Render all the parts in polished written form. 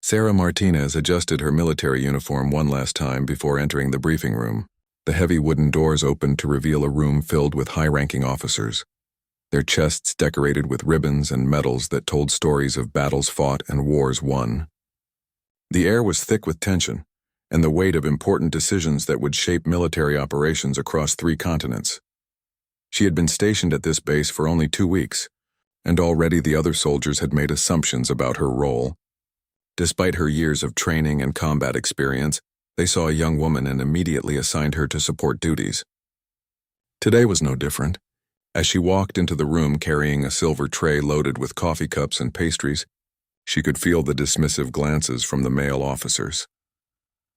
Sarah Martinez adjusted her military uniform one last time before entering the briefing room. The heavy wooden doors opened to reveal a room filled with high-ranking officers, their chests decorated with ribbons and medals that told stories of battles fought and wars won. The air was thick with tension and the weight of important decisions that would shape military operations across 3 continents. She had been stationed at this base for only 2 weeks, and already the other soldiers had made assumptions about her role. Despite her years of training and combat experience, they saw a young woman and immediately assigned her to support duties. Today was no different. As she walked into the room carrying a silver tray loaded with coffee cups and pastries, she could feel the dismissive glances from the male officers.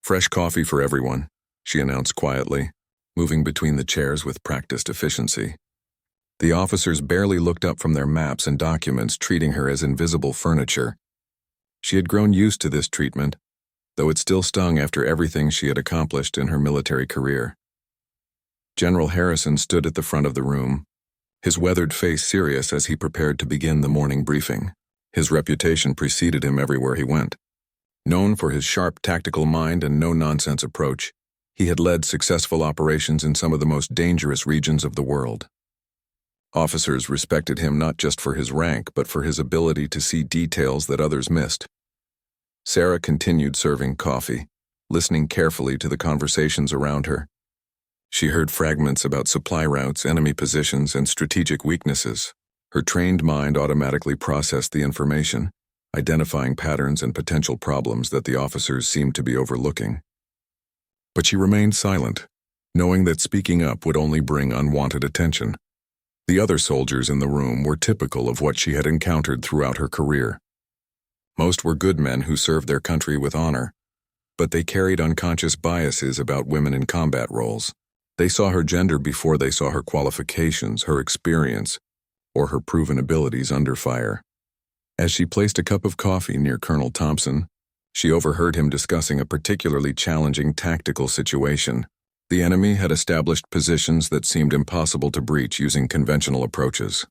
"Fresh coffee for everyone," she announced quietly, moving between the chairs with practiced efficiency. The officers barely looked up from their maps and documents, treating her as invisible furniture. She had grown used to this treatment, though it still stung after everything she had accomplished in her military career. General Harrison stood at the front of the room, his weathered face serious as he prepared to begin the morning briefing. His reputation preceded him everywhere he went. Known for his sharp tactical mind and no-nonsense approach, he had led successful operations in some of the most dangerous regions of the world. Officers respected him not just for his rank, but for his ability to see details that others missed. Sarah continued serving coffee, listening carefully to the conversations around her. She heard fragments about supply routes, enemy positions, and strategic weaknesses. Her trained mind automatically processed the information, identifying patterns and potential problems that the officers seemed to be overlooking. But she remained silent, knowing that speaking up would only bring unwanted attention. The other soldiers in the room were typical of what she had encountered throughout her career. Most were good men who served their country with honor, but they carried unconscious biases about women in combat roles. They saw her gender before they saw her qualifications, her experience, or her proven abilities under fire. As she placed a cup of coffee near Colonel Thompson, she overheard him discussing a particularly challenging tactical situation. The enemy had established positions that seemed impossible to breach using conventional approaches.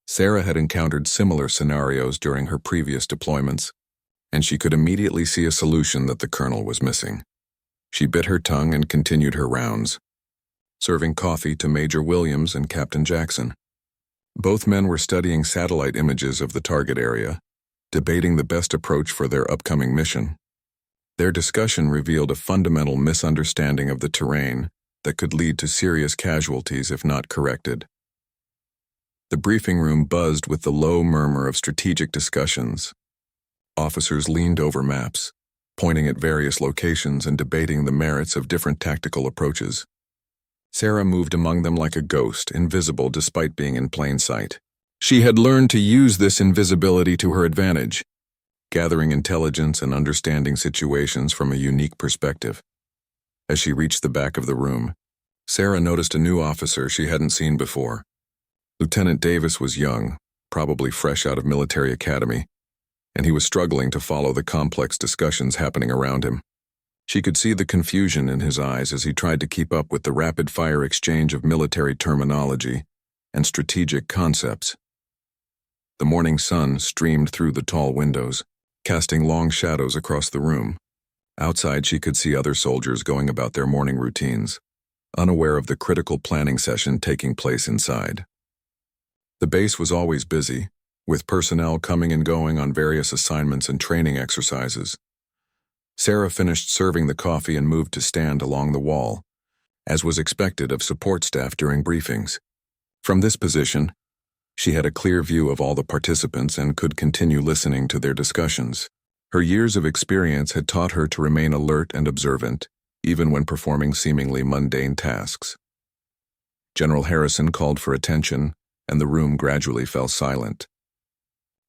Sarah had encountered similar scenarios during her previous deployments, and she could immediately see a solution that the colonel was missing. She bit her tongue and continued her rounds, serving coffee to Major Williams and Captain Jackson. Both men were studying satellite images of the target area, debating the best approach for their upcoming mission. Their discussion revealed a fundamental misunderstanding of the terrain that could lead to serious casualties if not corrected. The briefing room buzzed with the low murmur of strategic discussions. Officers leaned over maps, pointing at various locations and debating the merits of different tactical approaches. Sarah moved among them like a ghost, invisible despite being in plain sight. She had learned to use this invisibility to her advantage, gathering intelligence and understanding situations from a unique perspective. As she reached the back of the room, Sarah noticed a new officer she hadn't seen before. Lieutenant Davis was young, probably fresh out of military academy, and he was struggling to follow the complex discussions happening around him. She could see the confusion in his eyes as he tried to keep up with the rapid-fire exchange of military terminology and strategic concepts. The morning sun streamed through the tall windows, casting long shadows across the room. Outside, she could see other soldiers going about their morning routines, unaware of the critical planning session taking place inside. The base was always busy, with personnel coming and going on various assignments and training exercises. Sarah finished serving the coffee and moved to stand along the wall, as was expected of support staff during briefings. From this position, she had a clear view of all the participants and could continue listening to their discussions. Her years of experience had taught her to remain alert and observant, even when performing seemingly mundane tasks. General Harrison called for attention, and the room gradually fell silent.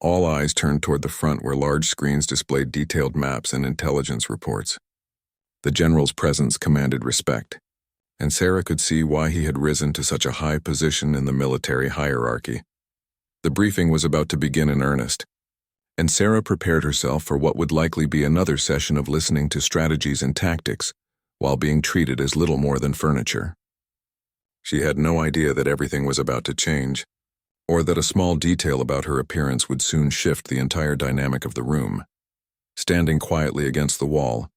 All eyes turned toward the front where large screens displayed detailed maps and intelligence reports. The general's presence commanded respect, and Sarah could see why he had risen to such a high position in the military hierarchy. The briefing was about to begin in earnest, and Sarah prepared herself for what would likely be another session of listening to strategies and tactics while being treated as little more than furniture. She had no idea that everything was about to change, or that a small detail about her appearance would soon shift the entire dynamic of the room. Standing quietly against the wall,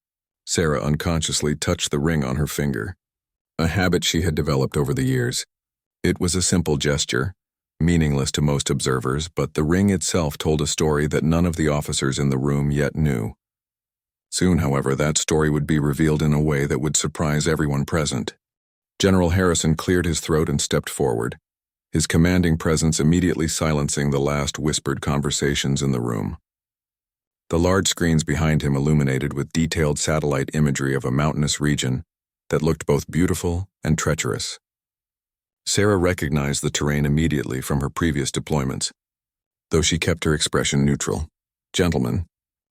Sarah unconsciously touched the ring on her finger, a habit she had developed over the years. It was a simple gesture, meaningless to most observers, but the ring itself told a story that none of the officers in the room yet knew. Soon, however, that story would be revealed in a way that would surprise everyone present. General Harrison cleared his throat and stepped forward, his commanding presence immediately silencing the last whispered conversations in the room. The large screens behind him illuminated with detailed satellite imagery of a mountainous region that looked both beautiful and treacherous. Sarah recognized the terrain immediately from her previous deployments, though she kept her expression neutral. "Gentlemen,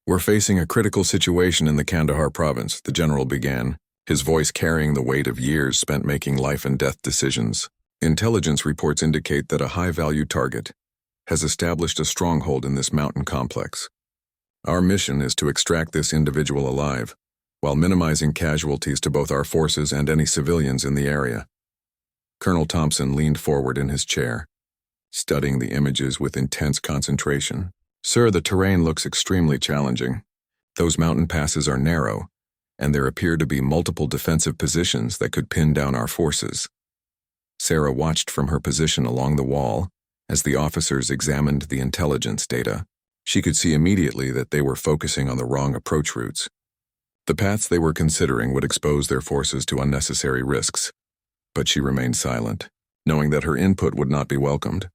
we're facing a critical situation in the Kandahar province," the general began, his voice carrying the weight of years spent making life-and-death decisions. "Intelligence reports indicate that a high-value target has established a stronghold in this mountain complex. Our mission is to extract this individual alive, while minimizing casualties to both our forces and any civilians in the area." Colonel Thompson leaned forward in his chair, studying the images with intense concentration. "Sir, the terrain looks extremely challenging. Those mountain passes are narrow, and there appear to be multiple defensive positions that could pin down our forces." Sarah watched from her position along the wall as the officers examined the intelligence data. She could see immediately that they were focusing on the wrong approach routes. The paths they were considering would expose their forces to unnecessary risks, but she remained silent, knowing that her input would not be welcomed.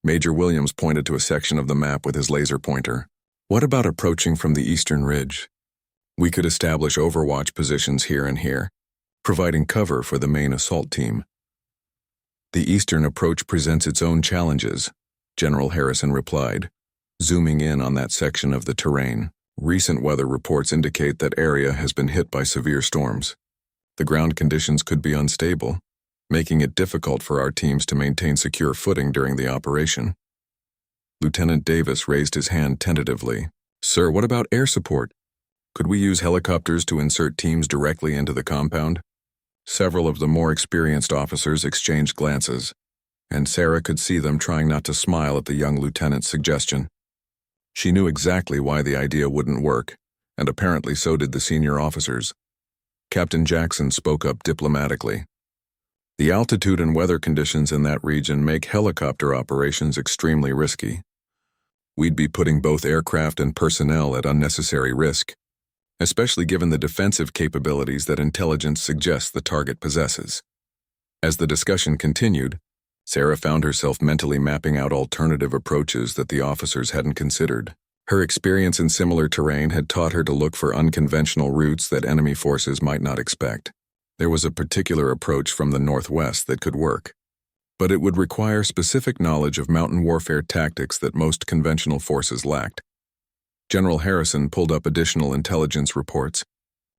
Major Williams pointed to a section of the map with his laser pointer. "What about approaching from the eastern ridge? We could establish overwatch positions here and here, providing cover for the main assault team." "The eastern approach presents its own challenges," General Harrison replied, zooming in on that section of the terrain. "Recent weather reports indicate that area has been hit by severe storms. The ground conditions could be unstable, making it difficult for our teams to maintain secure footing during the operation." Lieutenant Davis raised his hand tentatively. "Sir, what about air support? Could we use helicopters to insert teams directly into the compound?" Several of the more experienced officers exchanged glances, and Sarah could see them trying not to smile at the young lieutenant's suggestion. She knew exactly why the idea wouldn't work, and apparently so did the senior officers. Captain Jackson spoke up diplomatically. "The altitude and weather conditions in that region make helicopter operations extremely risky. We'd be putting both aircraft and personnel at unnecessary risk, especially given the defensive capabilities that intelligence suggests the target possesses." As the discussion continued, Sarah found herself mentally mapping out alternative approaches that the officers hadn't considered. Her experience in similar terrain had taught her to look for unconventional routes that enemy forces might not expect. There was a particular approach from the northwest that could work, but it would require specific knowledge of mountain warfare tactics that most conventional forces lacked. General Harrison pulled up additional intelligence reports,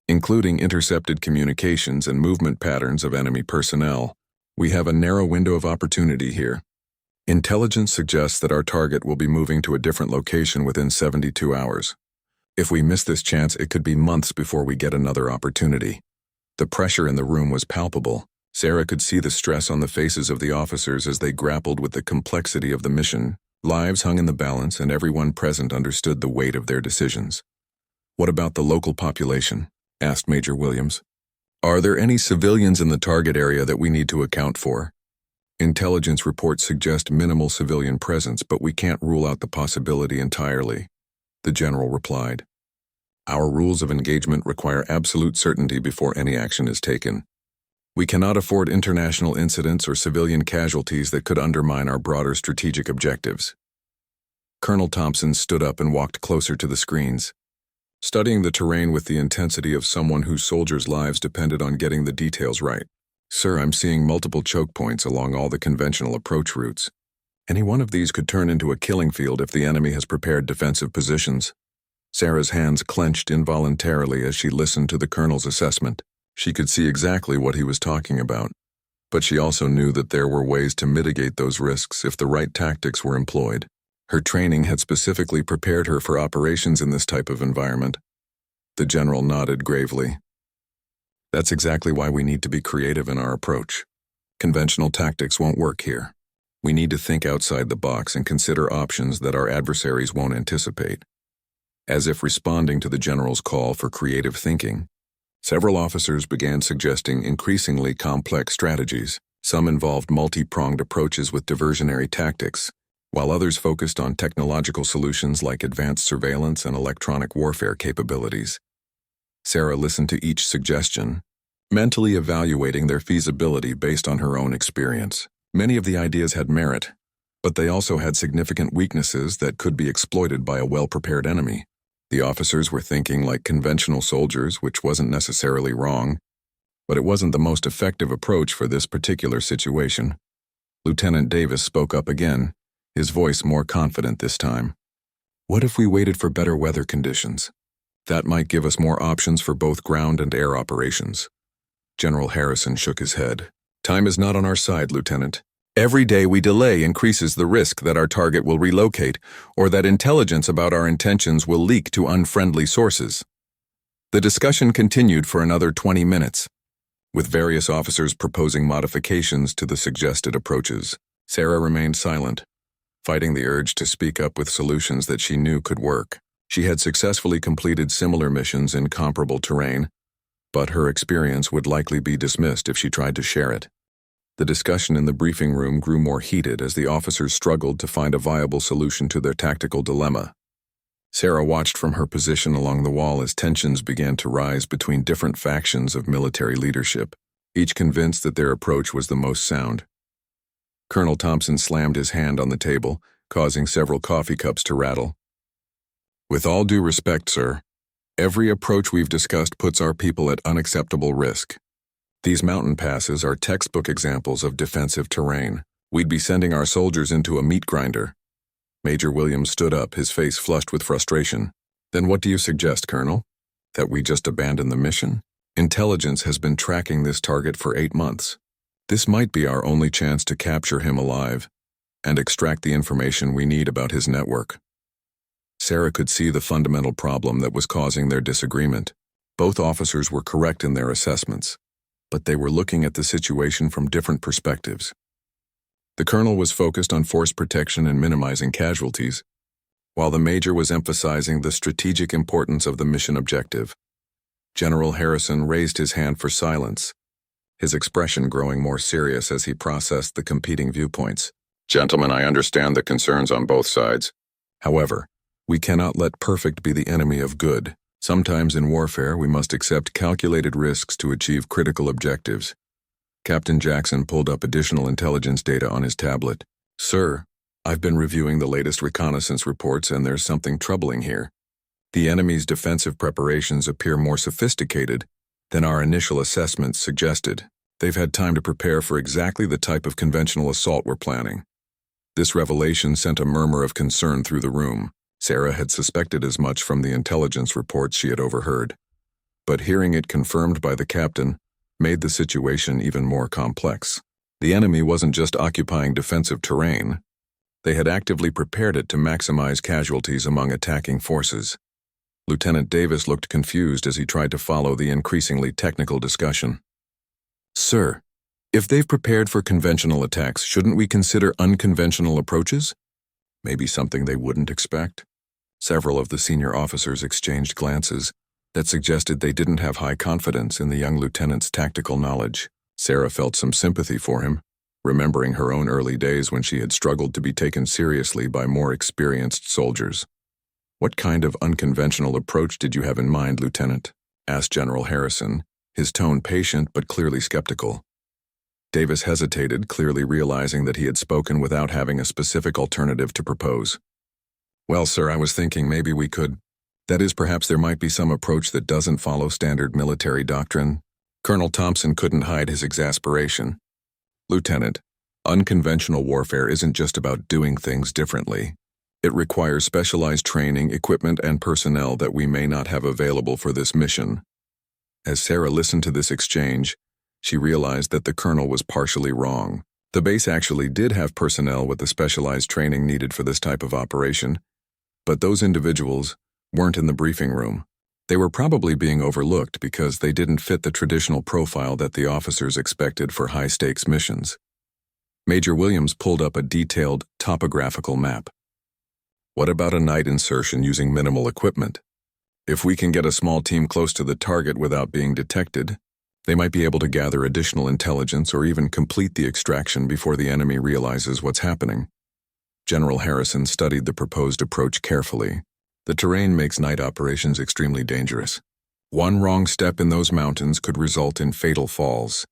including intercepted communications and movement patterns of enemy personnel. "We have a narrow window of opportunity here. Intelligence suggests that our target will be moving to a different location within 72 hours. If we miss this chance, it could be months before we get another opportunity." The pressure in the room was palpable. Sarah could see the stress on the faces of the officers as they grappled with the complexity of the mission. Lives hung in the balance, and everyone present understood the weight of their decisions. "What about the local population?" asked Major Williams. "Are there any civilians in the target area that we need to account for?" "Intelligence reports suggest minimal civilian presence, but we can't rule out the possibility entirely," the general replied. "Our rules of engagement require absolute certainty before any action is taken. We cannot afford international incidents or civilian casualties that could undermine our broader strategic objectives." Colonel Thompson stood up and walked closer to the screens, studying the terrain with the intensity of someone whose soldiers' lives depended on getting the details right. "Sir, I'm seeing multiple choke points along all the conventional approach routes. Any one of these could turn into a killing field if the enemy has prepared defensive positions." Sarah's hands clenched involuntarily as she listened to the colonel's assessment. She could see exactly what he was talking about, but she also knew that there were ways to mitigate those risks if the right tactics were employed. Her training had specifically prepared her for operations in this type of environment. The general nodded gravely. "That's exactly why we need to be creative in our approach. Conventional tactics won't work here. We need to think outside the box and consider options that our adversaries won't anticipate." As if responding to the general's call for creative thinking, several officers began suggesting increasingly complex strategies. Some involved multi-pronged approaches with diversionary tactics, while others focused on technological solutions like advanced surveillance and electronic warfare capabilities. Sarah listened to each suggestion, mentally evaluating their feasibility based on her own experience. Many of the ideas had merit, but they also had significant weaknesses that could be exploited by a well-prepared enemy. The officers were thinking like conventional soldiers, which wasn't necessarily wrong, but it wasn't the most effective approach for this particular situation. Lieutenant Davis spoke up again, his voice more confident this time. What if we waited for better weather conditions? That might give us more options for both ground and air operations. General Harrison shook his head. Time is not on our side, Lieutenant. Every day we delay increases the risk that our target will relocate or that intelligence about our intentions will leak to unfriendly sources. The discussion continued for another 20 minutes, with various officers proposing modifications to the suggested approaches. Sarah remained silent, fighting the urge to speak up with solutions that she knew could work. She had successfully completed similar missions in comparable terrain, but her experience would likely be dismissed if she tried to share it. The discussion in the briefing room grew more heated as the officers struggled to find a viable solution to their tactical dilemma. Sarah watched from her position along the wall as tensions began to rise between different factions of military leadership, each convinced that their approach was the most sound. Colonel Thompson slammed his hand on the table, causing several coffee cups to rattle. With all due respect, sir, every approach we've discussed puts our people at unacceptable risk. These mountain passes are textbook examples of defensive terrain. We'd be sending our soldiers into a meat grinder. Major Williams stood up, his face flushed with frustration. Then what do you suggest, Colonel? That we just abandon the mission? Intelligence has been tracking this target for 8 months. This might be our only chance to capture him alive and extract the information we need about his network. Sarah could see the fundamental problem that was causing their disagreement. Both officers were correct in their assessments, but they were looking at the situation from different perspectives. The colonel was focused on force protection and minimizing casualties, while the major was emphasizing the strategic importance of the mission objective. General Harrison raised his hand for silence, his expression growing more serious as he processed the competing viewpoints. Gentlemen, I understand the concerns on both sides. However, we cannot let perfect be the enemy of good. Sometimes in warfare, we must accept calculated risks to achieve critical objectives. Captain Jackson pulled up additional intelligence data on his tablet. Sir, I've been reviewing the latest reconnaissance reports and there's something troubling here. The enemy's defensive preparations appear more sophisticated than our initial assessments suggested. They've had time to prepare for exactly the type of conventional assault we're planning. This revelation sent a murmur of concern through the room. Sarah had suspected as much from the intelligence reports she had overheard, but hearing it confirmed by the captain made the situation even more complex. The enemy wasn't just occupying defensive terrain. They had actively prepared it to maximize casualties among attacking forces. Lieutenant Davis looked confused as he tried to follow the increasingly technical discussion. Sir, if they've prepared for conventional attacks, shouldn't we consider unconventional approaches? Maybe something they wouldn't expect? Several of the senior officers exchanged glances that suggested they didn't have high confidence in the young lieutenant's tactical knowledge. Sarah felt some sympathy for him, remembering her own early days when she had struggled to be taken seriously by more experienced soldiers. What kind of unconventional approach did you have in mind, Lieutenant? Asked General Harrison, his tone patient but clearly skeptical. Davis hesitated, clearly realizing that he had spoken without having a specific alternative to propose. Well, sir, I was thinking maybe we could. That is, perhaps there might be some approach that doesn't follow standard military doctrine. Colonel Thompson couldn't hide his exasperation. Lieutenant, unconventional warfare isn't just about doing things differently. It requires specialized training, equipment, and personnel that we may not have available for this mission. As Sarah listened to this exchange, she realized that the colonel was partially wrong. The base actually did have personnel with the specialized training needed for this type of operation, but those individuals weren't in the briefing room. They were probably being overlooked because they didn't fit the traditional profile that the officers expected for high-stakes missions. Major Williams pulled up a detailed topographical map. What about a night insertion using minimal equipment? If we can get a small team close to the target without being detected, they might be able to gather additional intelligence or even complete the extraction before the enemy realizes what's happening. General Harrison studied the proposed approach carefully. The terrain makes night operations extremely dangerous. One wrong step in those mountains could result in fatal falls,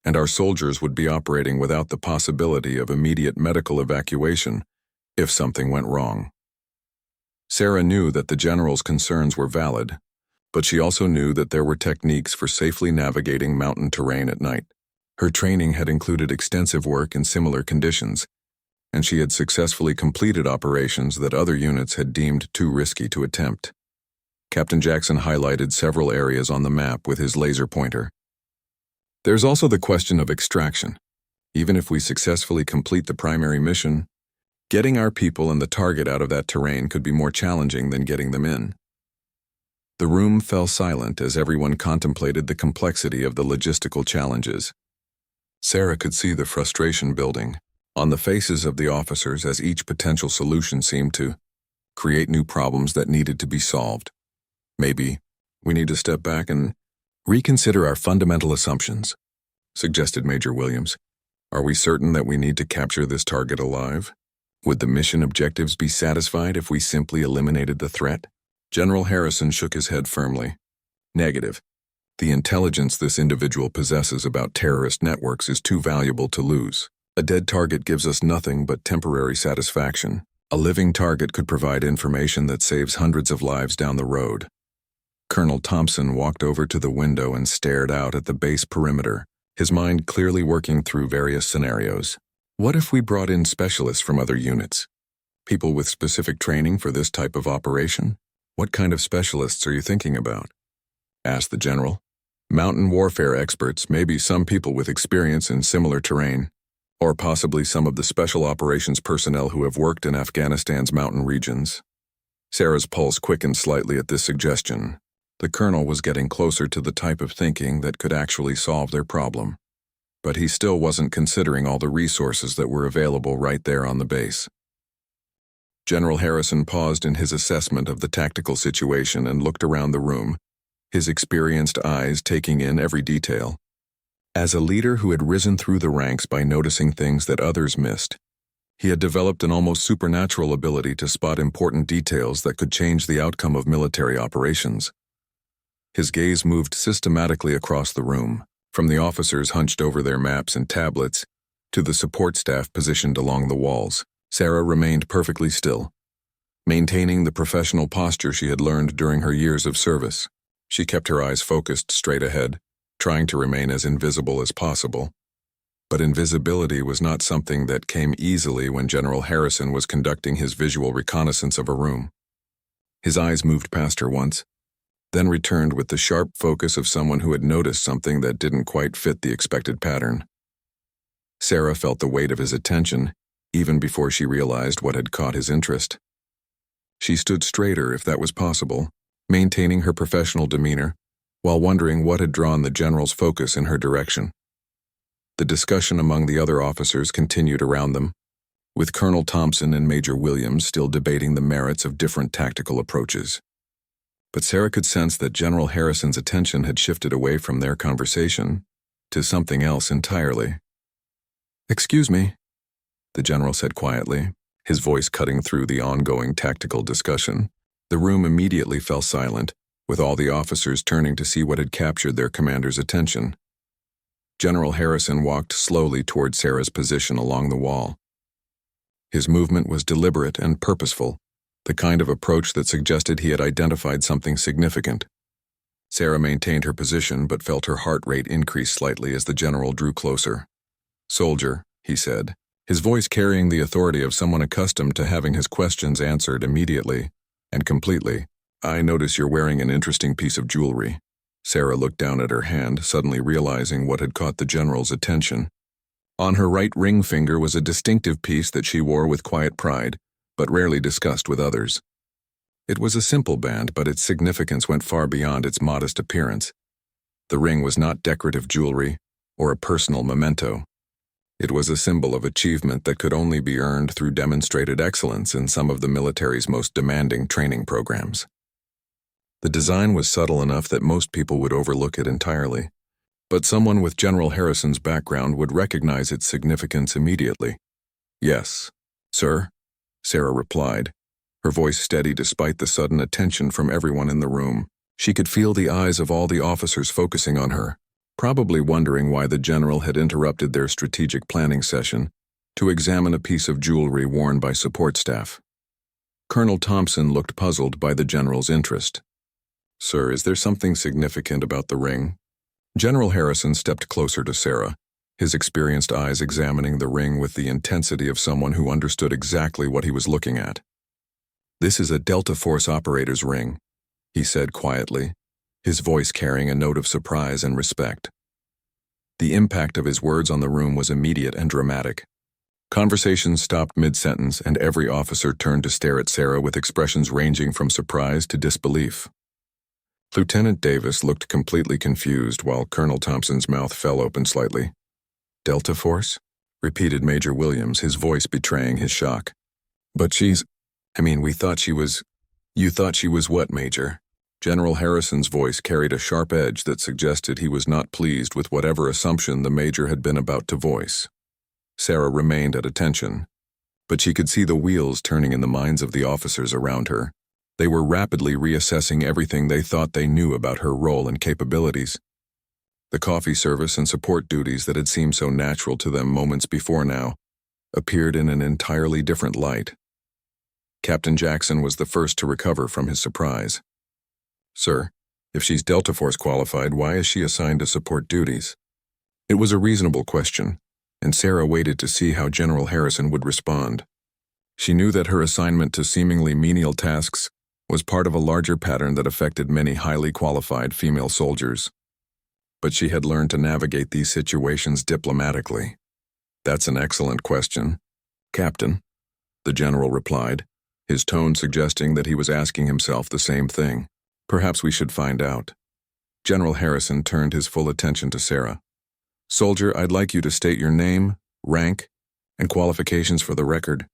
and our soldiers would be operating without the possibility of immediate medical evacuation if something went wrong. Sarah knew that the general's concerns were valid, but she also knew that there were techniques for safely navigating mountain terrain at night. Her training had included extensive work in similar conditions, and she had successfully completed operations that other units had deemed too risky to attempt. Captain Jackson highlighted several areas on the map with his laser pointer. There's also the question of extraction. Even if we successfully complete the primary mission, getting our people and the target out of that terrain could be more challenging than getting them in. The room fell silent as everyone contemplated the complexity of the logistical challenges. Sarah could see the frustration building on the faces of the officers as each potential solution seemed to create new problems that needed to be solved. Maybe we need to step back and reconsider our fundamental assumptions, suggested Major Williams. Are we certain that we need to capture this target alive? Would the mission objectives be satisfied if we simply eliminated the threat? General Harrison shook his head firmly. Negative. The intelligence this individual possesses about terrorist networks is too valuable to lose. A dead target gives us nothing but temporary satisfaction. A living target could provide information that saves hundreds of lives down the road. Colonel Thompson walked over to the window and stared out at the base perimeter, his mind clearly working through various scenarios. What if we brought in specialists from other units? People with specific training for this type of operation? What kind of specialists are you thinking about? Asked the general. Mountain warfare experts, maybe some people with experience in similar terrain, or possibly some of the special operations personnel who have worked in Afghanistan's mountain regions. Sarah's pulse quickened slightly at this suggestion. The colonel was getting closer to the type of thinking that could actually solve their problem. But he still wasn't considering all the resources that were available right there on the base. General Harrison paused in his assessment of the tactical situation and looked around the room, his experienced eyes taking in every detail. As a leader who had risen through the ranks by noticing things that others missed, he had developed an almost supernatural ability to spot important details that could change the outcome of military operations. His gaze moved systematically across the room, from the officers hunched over their maps and tablets to the support staff positioned along the walls. Sarah remained perfectly still, maintaining the professional posture she had learned during her years of service. She kept her eyes focused straight ahead, trying to remain as invisible as possible. But invisibility was not something that came easily when General Harrison was conducting his visual reconnaissance of a room. His eyes moved past her once, then returned with the sharp focus of someone who had noticed something that didn't quite fit the expected pattern. Sarah felt the weight of his attention, even before she realized what had caught his interest. She stood straighter, if that was possible, maintaining her professional demeanor, while wondering what had drawn the general's focus in her direction. The discussion among the other officers continued around them, with Colonel Thompson and Major Williams still debating the merits of different tactical approaches. But Sarah could sense that General Harrison's attention had shifted away from their conversation to something else entirely. "Excuse me," the general said quietly, his voice cutting through the ongoing tactical discussion. The room immediately fell silent, with all the officers turning to see what had captured their commander's attention. General Harrison walked slowly toward Sarah's position along the wall. His movement was deliberate and purposeful, the kind of approach that suggested he had identified something significant. Sarah maintained her position but felt her heart rate increase slightly as the general drew closer. "Soldier," he said, his voice carrying the authority of someone accustomed to having his questions answered immediately and completely. "I notice you're wearing an interesting piece of jewelry." Sarah looked down at her hand, suddenly realizing what had caught the general's attention. On her right ring finger was a distinctive piece that she wore with quiet pride, but rarely discussed with others. It was a simple band, but its significance went far beyond its modest appearance. The ring was not decorative jewelry or a personal memento. It was a symbol of achievement that could only be earned through demonstrated excellence in some of the military's most demanding training programs. The design was subtle enough that most people would overlook it entirely, but someone with General Harrison's background would recognize its significance immediately. "Yes, sir," Sarah replied, her voice steady despite the sudden attention from everyone in the room. She could feel the eyes of all the officers focusing on her, probably wondering why the general had interrupted their strategic planning session to examine a piece of jewelry worn by support staff. Colonel Thompson looked puzzled by the general's interest. "Sir, is there something significant about the ring?" General Harrison stepped closer to Sarah, his experienced eyes examining the ring with the intensity of someone who understood exactly what he was looking at. "This is a Delta Force operator's ring," he said quietly, his voice carrying a note of surprise and respect. The impact of his words on the room was immediate and dramatic. Conversations stopped mid-sentence, and every officer turned to stare at Sarah with expressions ranging from surprise to disbelief. Lieutenant Davis looked completely confused while Colonel Thompson's mouth fell open slightly. "Delta Force?" repeated Major Williams, his voice betraying his shock. "But we thought she was—" "You thought she was what, Major?" General Harrison's voice carried a sharp edge that suggested he was not pleased with whatever assumption the Major had been about to voice. Sarah remained at attention, but she could see the wheels turning in the minds of the officers around her. They were rapidly reassessing everything they thought they knew about her role and capabilities. The coffee service and support duties that had seemed so natural to them moments before now appeared in an entirely different light. Captain Jackson was the first to recover from his surprise. "Sir, if she's Delta Force qualified, why is she assigned to support duties?" It was a reasonable question, and Sarah waited to see how General Harrison would respond. She knew that her assignment to seemingly menial tasks was part of a larger pattern that affected many highly qualified female soldiers. But she had learned to navigate these situations diplomatically. "That's an excellent question, Captain," the general replied, his tone suggesting that he was asking himself the same thing. "Perhaps we should find out." General Harrison turned his full attention to Sarah. "Soldier, I'd like you to state your name, rank, and qualifications for the record."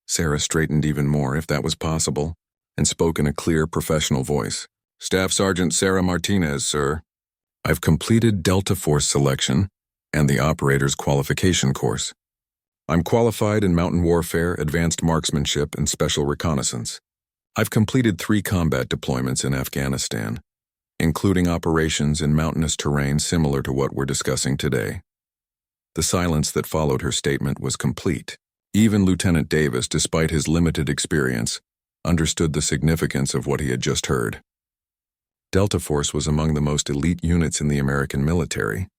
Sarah straightened even more, if that was possible, and spoke in a clear, professional voice. "Staff Sergeant Sarah Martinez, sir. I've completed Delta Force selection and the operator's qualification course. I'm qualified in mountain warfare, advanced marksmanship, and special reconnaissance. I've completed 3 combat deployments in Afghanistan, including operations in mountainous terrain similar to what we're discussing today." The silence that followed her statement was complete. Even Lieutenant Davis, despite his limited experience, understood the significance of what he had just heard. Delta Force was among the most elite units in the American military,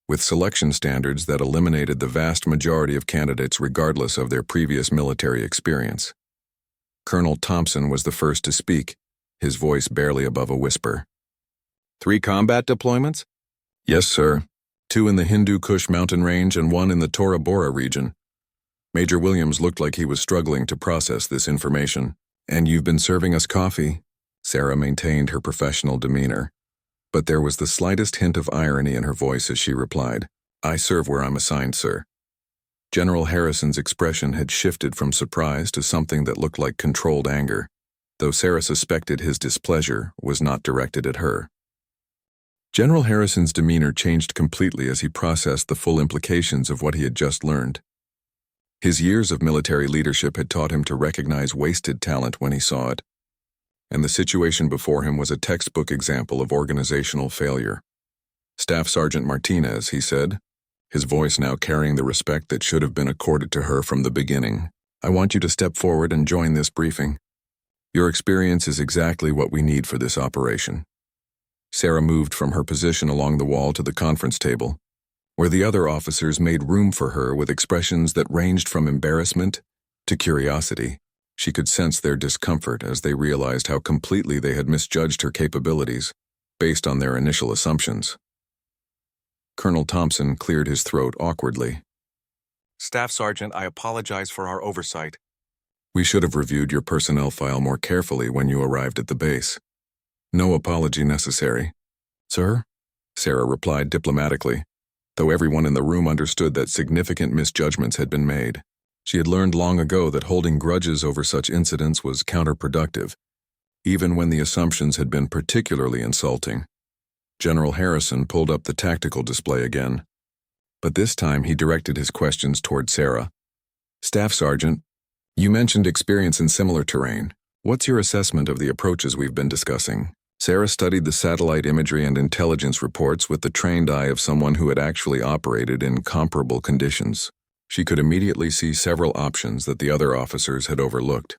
with selection standards that eliminated the vast majority of candidates regardless of their previous military experience. Colonel Thompson was the first to speak, his voice barely above a whisper. 3 combat deployments? "Yes, sir. 2 in the Hindu Kush mountain range and 1 in the Tora Bora region." Major Williams looked like he was struggling to process this information. "And you've been serving us coffee?" Sarah maintained her professional demeanor, but there was the slightest hint of irony in her voice as she replied, "I serve where I'm assigned, sir." General Harrison's expression had shifted from surprise to something that looked like controlled anger, though Sarah suspected his displeasure was not directed at her. General Harrison's demeanor changed completely as he processed the full implications of what he had just learned. His years of military leadership had taught him to recognize wasted talent when he saw it, and the situation before him was a textbook example of organizational failure. "Staff Sergeant Martinez," he said, his voice now carrying the respect that should have been accorded to her from the beginning, "I want you to step forward and join this briefing. Your experience is exactly what we need for this operation." Sarah moved from her position along the wall to the conference table, where the other officers made room for her with expressions that ranged from embarrassment to curiosity. She could sense their discomfort as they realized how completely they had misjudged her capabilities based on their initial assumptions. Colonel Thompson cleared his throat awkwardly. "Staff Sergeant, I apologize for our oversight." "We should have reviewed your personnel file more carefully when you arrived at the base." "No apology necessary." "Sir?" Sarah replied diplomatically, though everyone in the room understood that significant misjudgments had been made. She had learned long ago that holding grudges over such incidents was counterproductive, even when the assumptions had been particularly insulting. General Harrison pulled up the tactical display again, but this time he directed his questions toward Sarah. "Staff Sergeant, you mentioned experience in similar terrain. What's your assessment of the approaches we've been discussing?" Sarah studied the satellite imagery and intelligence reports with the trained eye of someone who had actually operated in comparable conditions. She could immediately see several options that the other officers had overlooked,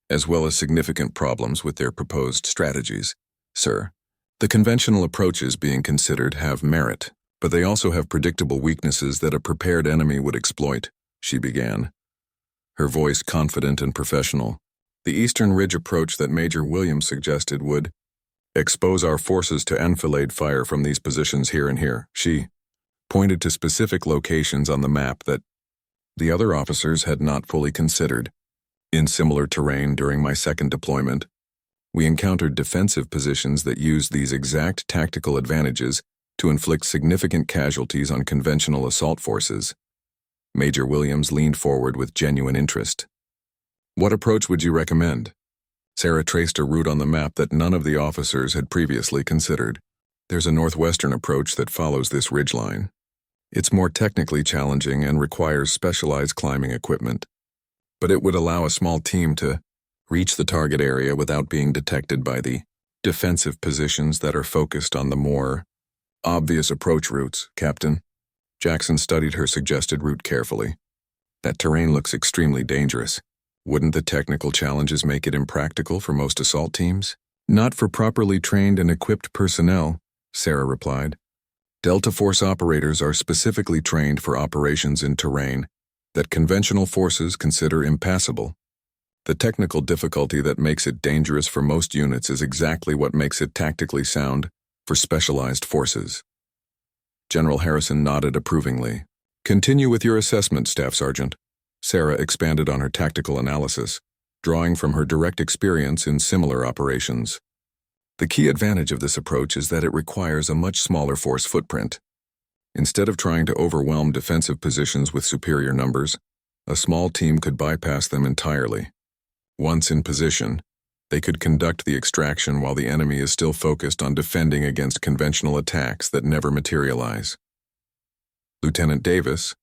as well as significant problems with their proposed strategies. "Sir, the conventional approaches being considered have merit, but they also have predictable weaknesses that a prepared enemy would exploit," she began, her voice confident and professional. "The Eastern Ridge approach that Major Williams suggested would expose our forces to enfilade fire from these positions here and here." She pointed to specific locations on the map that the other officers had not fully considered. "In similar terrain during my second deployment, we encountered defensive positions that used these exact tactical advantages to inflict significant casualties on conventional assault forces." Major Williams leaned forward with genuine interest. "What approach would you recommend?" Sarah traced a route on the map that none of the officers had previously considered. "There's a northwestern approach that follows this ridgeline. It's more technically challenging and requires specialized climbing equipment, but it would allow a small team to reach the target area without being detected by the defensive positions that are focused on the more obvious approach routes, Captain." Jackson studied her suggested route carefully. "That terrain looks extremely dangerous. Wouldn't the technical challenges make it impractical for most assault teams?" "Not for properly trained and equipped personnel," Sarah replied. "Delta Force operators are specifically trained for operations in terrain that conventional forces consider impassable. The technical difficulty that makes it dangerous for most units is exactly what makes it tactically sound for specialized forces." General Harrison nodded approvingly. "Continue with your assessment, Staff Sergeant." Sarah expanded on her tactical analysis, drawing from her direct experience in similar operations. "The key advantage of this approach is that it requires a much smaller force footprint. Instead of trying to overwhelm defensive positions with superior numbers, a small team could bypass them entirely. Once in position, they could conduct the extraction while the enemy is still focused on defending against conventional attacks that never materialize." Lieutenant Davis,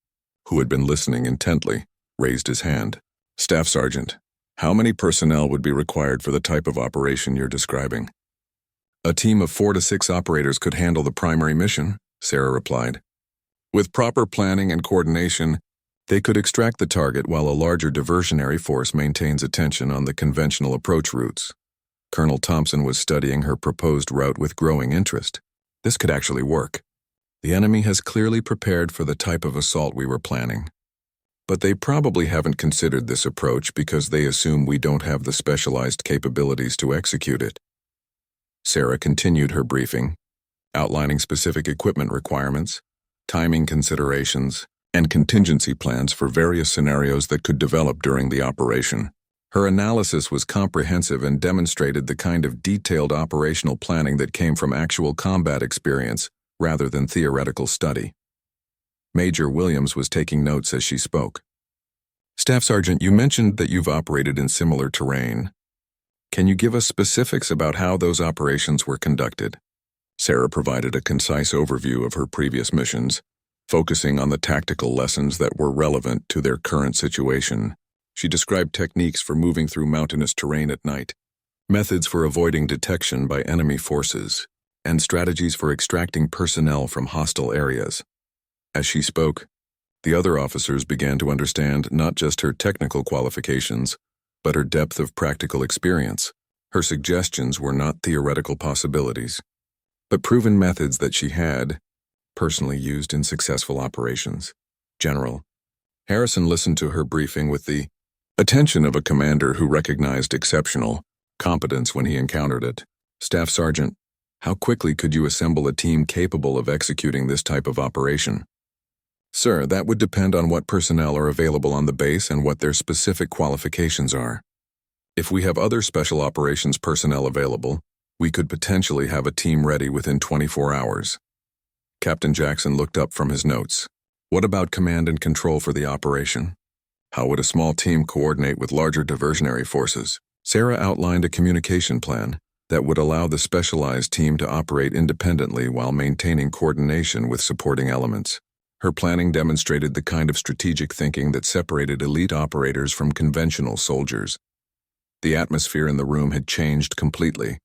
who had been listening intently, raised his hand. "Staff Sergeant, how many personnel would be required for the type of operation you're describing?" "A team of 4 to 6 operators could handle the primary mission," Sarah replied. "With proper planning and coordination, they could extract the target while a larger diversionary force maintains attention on the conventional approach routes." Colonel Thompson was studying her proposed route with growing interest. "This could actually work. The enemy has clearly prepared for the type of assault we were planning. But they probably haven't considered this approach because they assume we don't have the specialized capabilities to execute it." Sarah continued her briefing, outlining specific equipment requirements, timing considerations, and contingency plans for various scenarios that could develop during the operation. Her analysis was comprehensive and demonstrated the kind of detailed operational planning that came from actual combat experience rather than theoretical study. Major Williams was taking notes as she spoke. "Staff Sergeant, you mentioned that you've operated in similar terrain. Can you give us specifics about how those operations were conducted?" Sarah provided a concise overview of her previous missions, focusing on the tactical lessons that were relevant to their current situation. She described techniques for moving through mountainous terrain at night, methods for avoiding detection by enemy forces, and strategies for extracting personnel from hostile areas. As she spoke, the other officers began to understand not just her technical qualifications, but her depth of practical experience. Her suggestions were not theoretical possibilities, but proven methods that she had personally used in successful operations. General Harrison listened to her briefing with the attention of a commander who recognized exceptional competence when he encountered it. "Staff Sergeant, how quickly could you assemble a team capable of executing this type of operation?" "Sir, that would depend on what personnel are available on the base and what their specific qualifications are. If we have other special operations personnel available, we could potentially have a team ready within 24 hours. Captain Jackson looked up from his notes. What about command and control for the operation? How would a small team coordinate with larger diversionary forces? Sarah outlined a communication plan that would allow the specialized team to operate independently while maintaining coordination with supporting elements. Her planning demonstrated the kind of strategic thinking that separated elite operators from conventional soldiers. The atmosphere in the room had changed completely.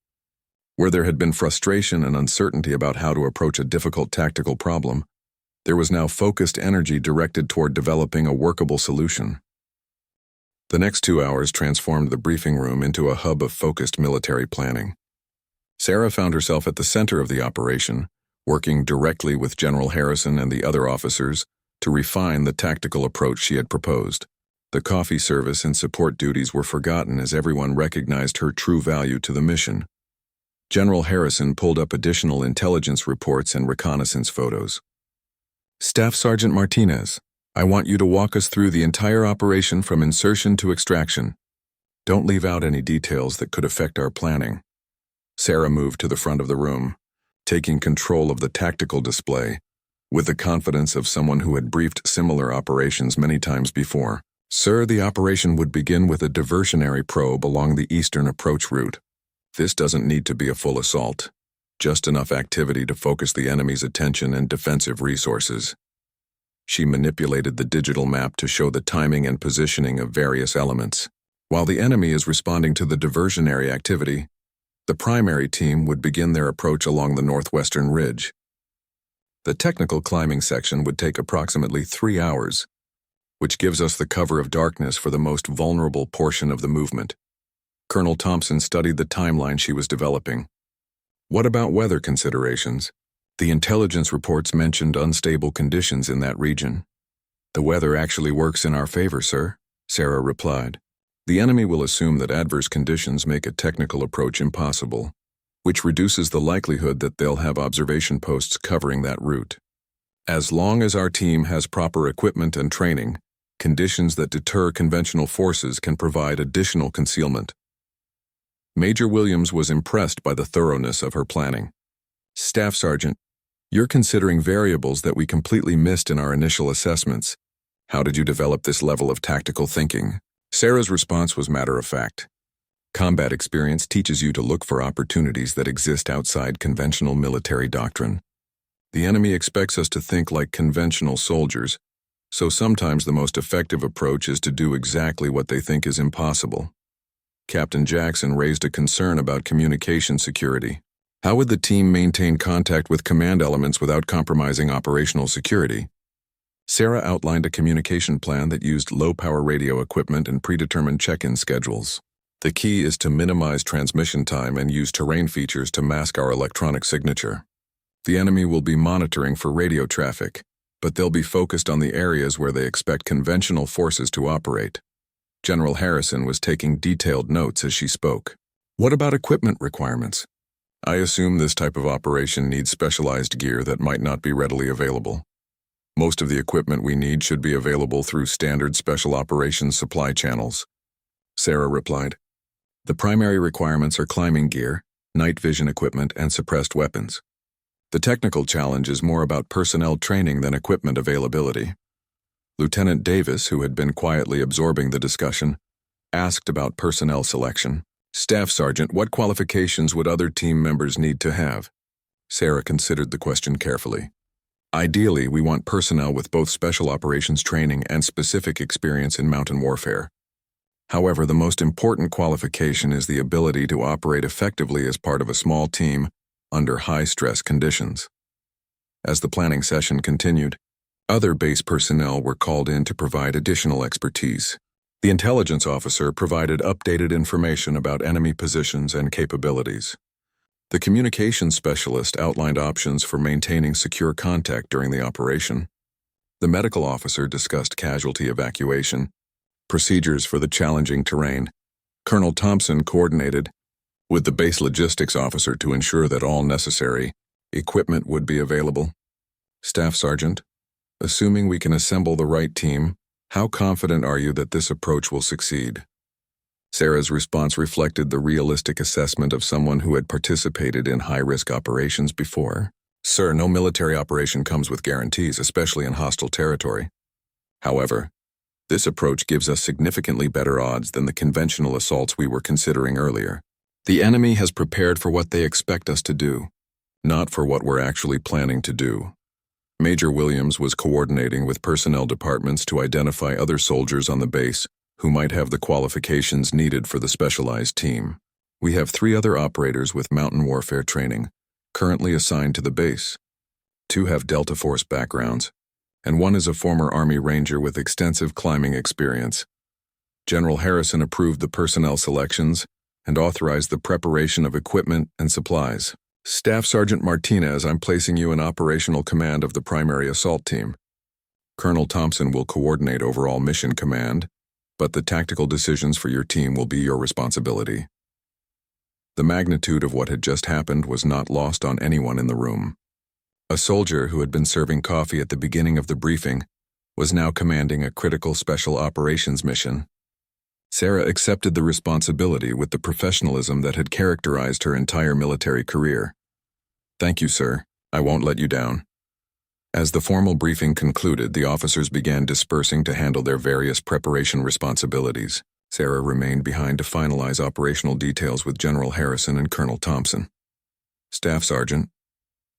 Where there had been frustration and uncertainty about how to approach a difficult tactical problem, there was now focused energy directed toward developing a workable solution. The next 2 hours transformed the briefing room into a hub of focused military planning. Sarah found herself at the center of the operation, working directly with General Harrison and the other officers to refine the tactical approach she had proposed. The coffee service and support duties were forgotten as everyone recognized her true value to the mission. General Harrison pulled up additional intelligence reports and reconnaissance photos. Staff Sergeant Martinez, I want you to walk us through the entire operation from insertion to extraction. Don't leave out any details that could affect our planning. Sarah moved to the front of the room, taking control of the tactical display, with the confidence of someone who had briefed similar operations many times before. Sir, the operation would begin with a diversionary probe along the eastern approach route. This doesn't need to be a full assault, just enough activity to focus the enemy's attention and defensive resources. She manipulated the digital map to show the timing and positioning of various elements. While the enemy is responding to the diversionary activity, the primary team would begin their approach along the northwestern ridge. The technical climbing section would take approximately 3 hours, which gives us the cover of darkness for the most vulnerable portion of the movement. Colonel Thompson studied the timeline she was developing. What about weather considerations? The intelligence reports mentioned unstable conditions in that region. The weather actually works in our favor, sir, Sarah replied. The enemy will assume that adverse conditions make a technical approach impossible, which reduces the likelihood that they'll have observation posts covering that route. As long as our team has proper equipment and training, conditions that deter conventional forces can provide additional concealment. Major Williams was impressed by the thoroughness of her planning. Staff Sergeant, you're considering variables that we completely missed in our initial assessments. How did you develop this level of tactical thinking? Sarah's response was matter-of-fact. Combat experience teaches you to look for opportunities that exist outside conventional military doctrine. The enemy expects us to think like conventional soldiers, so sometimes the most effective approach is to do exactly what they think is impossible. Captain Jackson raised a concern about communication security. How would the team maintain contact with command elements without compromising operational security? Sarah outlined a communication plan that used low-power radio equipment and predetermined check-in schedules. The key is to minimize transmission time and use terrain features to mask our electronic signature. The enemy will be monitoring for radio traffic, but they'll be focused on the areas where they expect conventional forces to operate. General Harrison was taking detailed notes as she spoke. What about equipment requirements? I assume this type of operation needs specialized gear that might not be readily available. Most of the equipment we need should be available through standard special operations supply channels. Sarah replied. The primary requirements are climbing gear, night vision equipment, and suppressed weapons. The technical challenge is more about personnel training than equipment availability. Lieutenant Davis, who had been quietly absorbing the discussion, asked about personnel selection. Staff Sergeant, what qualifications would other team members need to have? Sarah considered the question carefully. Ideally, we want personnel with both special operations training and specific experience in mountain warfare. However, the most important qualification is the ability to operate effectively as part of a small team under high-stress conditions. As the planning session continued, other base personnel were called in to provide additional expertise. The intelligence officer provided updated information about enemy positions and capabilities. The communications specialist outlined options for maintaining secure contact during the operation. The medical officer discussed casualty evacuation, procedures for the challenging terrain. Colonel Thompson coordinated with the base logistics officer to ensure that all necessary equipment would be available. Staff Sergeant, assuming we can assemble the right team, how confident are you that this approach will succeed? Sarah's response reflected the realistic assessment of someone who had participated in high-risk operations before. Sir, no military operation comes with guarantees, especially in hostile territory. However, this approach gives us significantly better odds than the conventional assaults we were considering earlier. The enemy has prepared for what they expect us to do, not for what we're actually planning to do. Major Williams was coordinating with personnel departments to identify other soldiers on the base who might have the qualifications needed for the specialized team. We have 3 other operators with mountain warfare training currently assigned to the base. 2 have Delta Force backgrounds, and 1 is a former Army Ranger with extensive climbing experience. General Harrison approved the personnel selections and authorized the preparation of equipment and supplies. Staff Sergeant Martinez, I'm placing you in operational command of the primary assault team. Colonel Thompson will coordinate overall mission command, but the tactical decisions for your team will be your responsibility. The magnitude of what had just happened was not lost on anyone in the room. A soldier who had been serving coffee at the beginning of the briefing was now commanding a critical special operations mission. Sarah accepted the responsibility with the professionalism that had characterized her entire military career. Thank you, sir. I won't let you down. As the formal briefing concluded, the officers began dispersing to handle their various preparation responsibilities. Sarah remained behind to finalize operational details with General Harrison and Colonel Thompson. Staff Sergeant,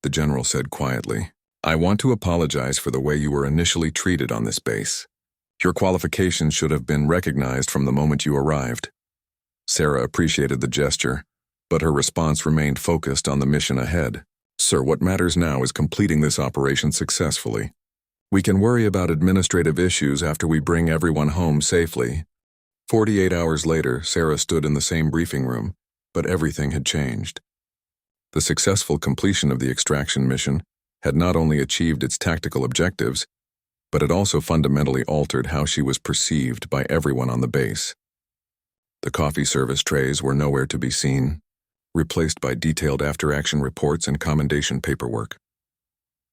the general said quietly, I want to apologize for the way you were initially treated on this base. Your qualifications should have been recognized from the moment you arrived. Sarah appreciated the gesture, but her response remained focused on the mission ahead. Sir, what matters now is completing this operation successfully. We can worry about administrative issues after we bring everyone home safely. 48 hours later, Sarah stood in the same briefing room, but everything had changed. The successful completion of the extraction mission had not only achieved its tactical objectives, but it also fundamentally altered how she was perceived by everyone on the base. The coffee service trays were nowhere to be seen, replaced by detailed after-action reports and commendation paperwork.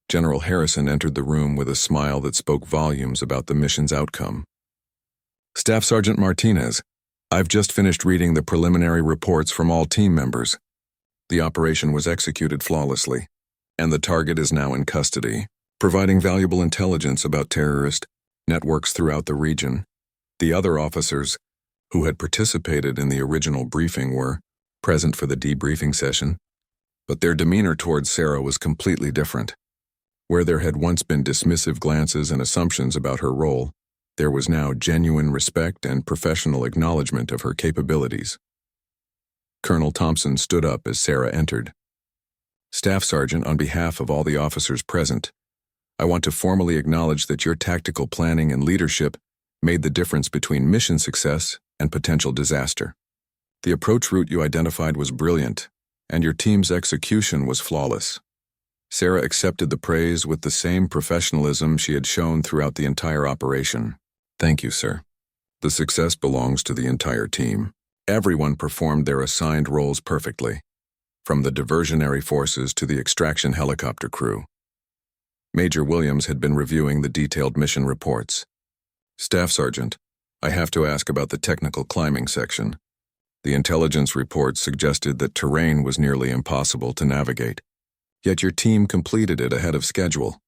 General Harrison entered the room with a smile that spoke volumes about the mission's outcome. Staff Sergeant Martinez, I've just finished reading the preliminary reports from all team members. The operation was executed flawlessly, and the target is now in custody, providing valuable intelligence about terrorist networks throughout the region. The other officers who had participated in the original briefing were present for the debriefing session, but their demeanor towards Sarah was completely different. Where there had once been dismissive glances and assumptions about her role, there was now genuine respect and professional acknowledgement of her capabilities. Colonel Thompson stood up as Sarah entered. Staff Sergeant, on behalf of all the officers present, I want to formally acknowledge that your tactical planning and leadership made the difference between mission success and potential disaster. The approach route you identified was brilliant, and your team's execution was flawless. Sarah accepted the praise with the same professionalism she had shown throughout the entire operation. Thank you, sir. The success belongs to the entire team. Everyone performed their assigned roles perfectly, from the diversionary forces to the extraction helicopter crew. Major Williams had been reviewing the detailed mission reports. Staff Sergeant, I have to ask about the technical climbing section. The intelligence reports suggested that terrain was nearly impossible to navigate. Yet your team completed it ahead of schedule.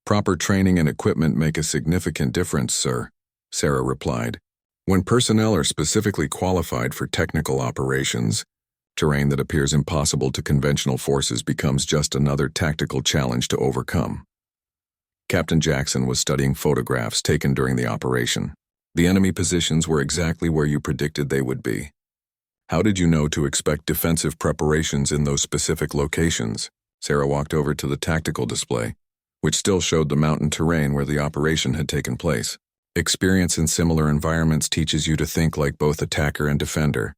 Proper training and equipment make a significant difference, sir, Sarah replied. When personnel are specifically qualified for technical operations, terrain that appears impossible to conventional forces becomes just another tactical challenge to overcome. Captain Jackson was studying photographs taken during the operation. The enemy positions were exactly where you predicted they would be. How did you know to expect defensive preparations in those specific locations? Sarah walked over to the tactical display, which still showed the mountain terrain where the operation had taken place. Experience in similar environments teaches you to think like both attacker and defender.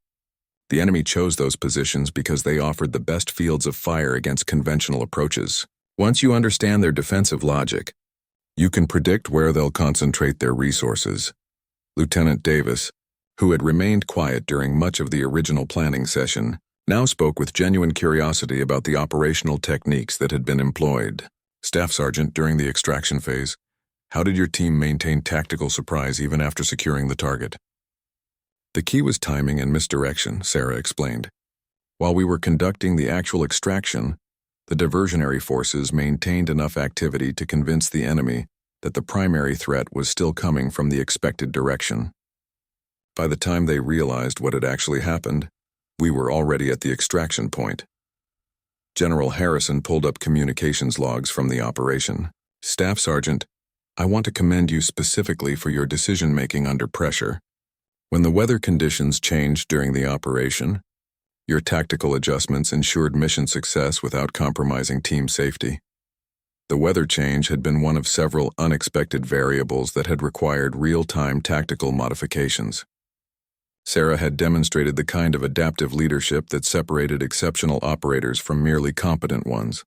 The enemy chose those positions because they offered the best fields of fire against conventional approaches. Once you understand their defensive logic, you can predict where they'll concentrate their resources. Lieutenant Davis, who had remained quiet during much of the original planning session, now spoke with genuine curiosity about the operational techniques that had been employed. Staff Sergeant, during the extraction phase, how did your team maintain tactical surprise even after securing the target? The key was timing and misdirection, Sarah explained. While we were conducting the actual extraction, The diversionary forces maintained enough activity to convince the enemy that the primary threat was still coming from the expected direction. By the time they realized what had actually happened, we were already at the extraction point. General Harrison pulled up communications logs from the operation. "Staff Sergeant, I want to commend you specifically for your decision-making under pressure. When the weather conditions changed during the operation, your tactical adjustments ensured mission success without compromising team safety. The weather change had been one of several unexpected variables that had required real-time tactical modifications. Sarah had demonstrated the kind of adaptive leadership that separated exceptional operators from merely competent ones.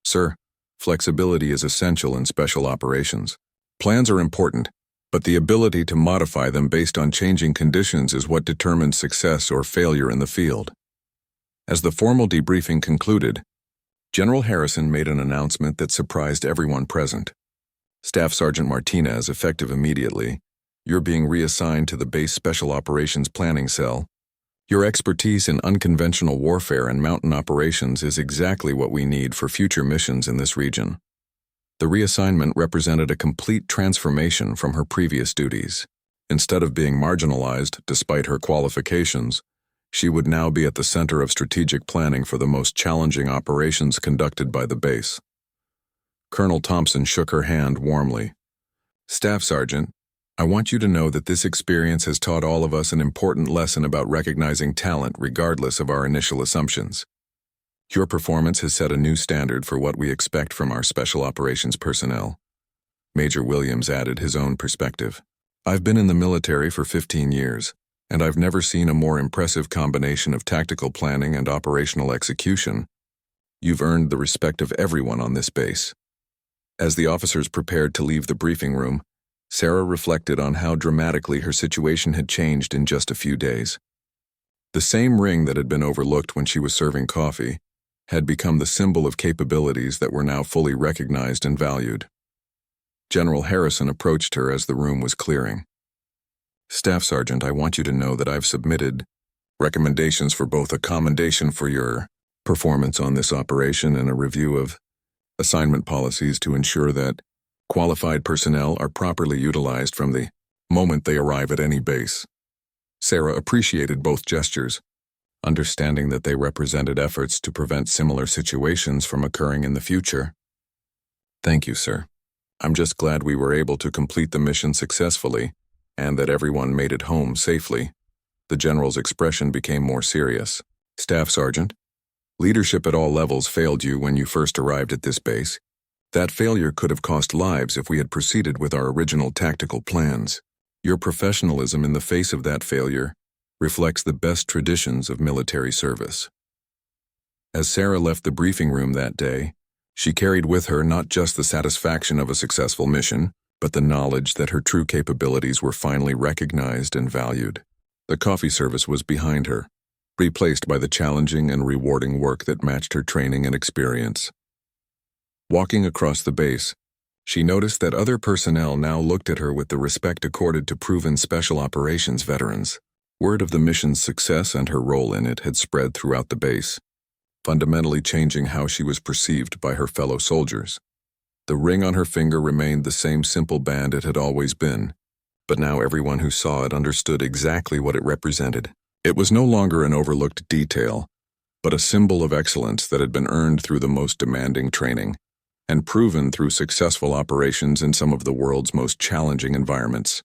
Sir, flexibility is essential in special operations. Plans are important, but the ability to modify them based on changing conditions is what determines success or failure in the field." As the formal debriefing concluded, General Harrison made an announcement that surprised everyone present. "Staff Sergeant Martinez, effective immediately, you're being reassigned to the base Special Operations Planning Cell. Your expertise in unconventional warfare and mountain operations is exactly what we need for future missions in this region." The reassignment represented a complete transformation from her previous duties. Instead of being marginalized despite her qualifications, she would now be at the center of strategic planning for the most challenging operations conducted by the base. Colonel Thompson shook her hand warmly. "Staff Sergeant, I want you to know that this experience has taught all of us an important lesson about recognizing talent regardless of our initial assumptions. Your performance has set a new standard for what we expect from our special operations personnel." Major Williams added his own perspective. "I've been in the military for 15 years, and I've never seen a more impressive combination of tactical planning and operational execution. You've earned the respect of everyone on this base." As the officers prepared to leave the briefing room, Sarah reflected on how dramatically her situation had changed in just a few days. The same ring that had been overlooked when she was serving coffee had become the symbol of capabilities that were now fully recognized and valued. General Harrison approached her as the room was clearing. "Staff Sergeant, I want you to know that I've submitted recommendations for both a commendation for your performance on this operation and a review of assignment policies to ensure that qualified personnel are properly utilized from the moment they arrive at any base." Sarah appreciated both gestures, understanding that they represented efforts to prevent similar situations from occurring in the future. "Thank you, sir. I'm just glad we were able to complete the mission successfully and that everyone made it home safely." The general's expression became more serious. "Staff Sergeant, leadership at all levels failed you when you first arrived at this base. That failure could have cost lives if we had proceeded with our original tactical plans. Your professionalism in the face of that failure reflects the best traditions of military service." As Sarah left the briefing room that day, she carried with her not just the satisfaction of a successful mission, but the knowledge that her true capabilities were finally recognized and valued. The coffee service was behind her, replaced by the challenging and rewarding work that matched her training and experience. Walking across the base, she noticed that other personnel now looked at her with the respect accorded to proven special operations veterans. Word of the mission's success and her role in it had spread throughout the base, fundamentally changing how she was perceived by her fellow soldiers. The ring on her finger remained the same simple band it had always been, but now everyone who saw it understood exactly what it represented. It was no longer an overlooked detail, but a symbol of excellence that had been earned through the most demanding training and proven through successful operations in some of the world's most challenging environments.